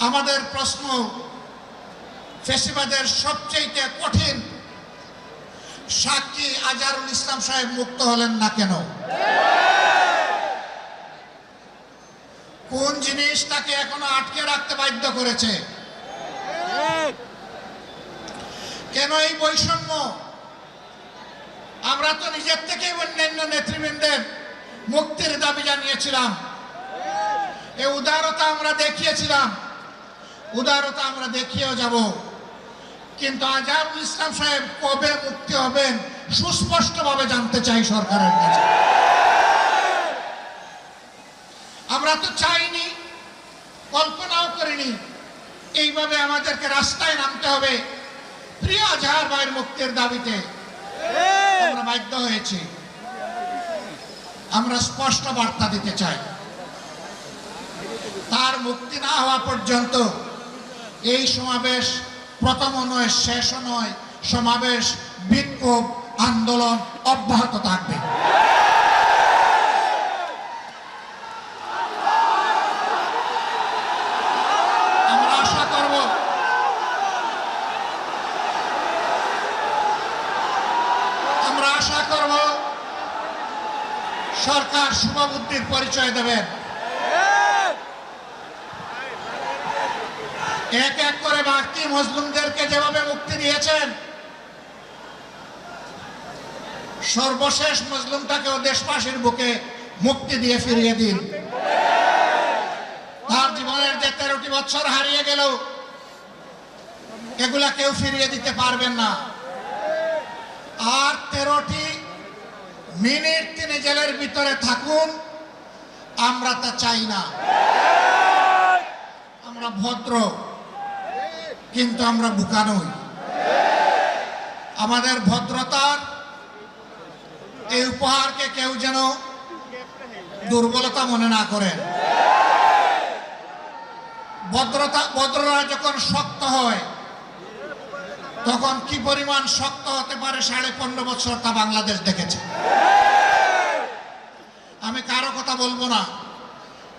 আমাদের প্রশ্ন, ফ্যাসিবাদের সবচেয়ে কঠিন সাক্ষী আজহারুল ইসলাম সাহেব মুক্ত হলেন না কেন? কোন জিনিস তাকে এখনো আটকে রাখতে বাধ্য করেছে? কেন এই বৈষম্য? আমরা তো নিজের থেকেই অন্যান্য নেতৃবৃন্দের মুক্তির দাবি জানিয়েছিলাম, এই উদারতা আমরা দেখিয়েছিলাম, উদারতা আমরা দেখিয়েও যাব। কিন্তু আজহারুল ইসলাম সাহেব কবে মুক্তি হবেন সুস্পষ্টভাবে জানতে চাই সরকারের কাছে। আমরা তো চাইনি, কল্পনাও করিনি এইভাবে আমাদেরকে রাস্তায় নামতে হবে প্রিয় আজহার ভাইয়ের মুক্তির দাবিতে। আমরা বাধ্য হয়েছি। আমরা স্পষ্ট বার্তা দিতে চাই, তার মুক্তি না হওয়া পর্যন্ত এই সমাবেশ প্রথম নয়, শেষ নয়, সমাবেশ, বিক্ষোভ, আন্দোলন অব্যাহত থাকবে। আমরা আশা করব সরকার শুভবুদ্ধির পরিচয় দেবেন। এক এক করে বাকি মুসলিমদেরকে যেভাবে মুক্তি দিয়েছেন, সর্বশেষ মুসলিমটাকেও দেশবাসীর বুকে মুক্তি দিয়ে ফিরিয়ে দিন। তার জীবনের যে 13টি বছর হারিয়ে গেল, এগুলা কেউ ফিরিয়ে দিতে পারবেন না। আর 13টি মিনিট তিনি জেলের ভিতরে থাকুন, আমরা তা চাই না। আমরা ভদ্র, কিন্তু আমরা বোকা নই। আমাদের ভদ্রতার এই উপহারকে কেউ যেন দুর্বলতা মনে না করেন। ভদ্ররা যখন শক্ত হয়, তখন কি পরিমাণ শক্ত হতে পারে 15.5 বছর তা বাংলাদেশ দেখেছে। আমি কারো কথা বলবো না,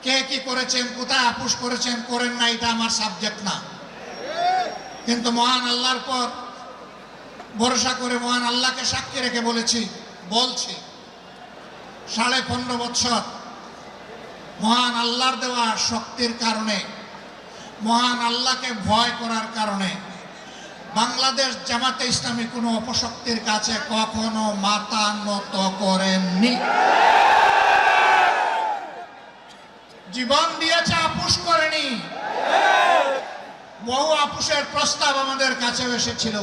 কে কি করেছেন, কোথায় আপোষ করেছেন, করেন না, এটা আমার সাবজেক্ট না। কিন্তু মহান আল্লাহর পর ভরসা করে মহান আল্লাহকে সাক্ষী রেখে বলছি 15.5 বছর মহান আল্লাহর দেওয়া শক্তির কারণে, মহান আল্লাহকে ভয় করার কারণে বাংলাদেশ জামাতে ইসলামী কোনো অপশক্তির কাছে কখনো মাথা নত করেননি। জীবন দিয়েছে, আপোষ করেনি। বহু আপোষের প্রস্তাব আমাদের কাছে এসেছিল।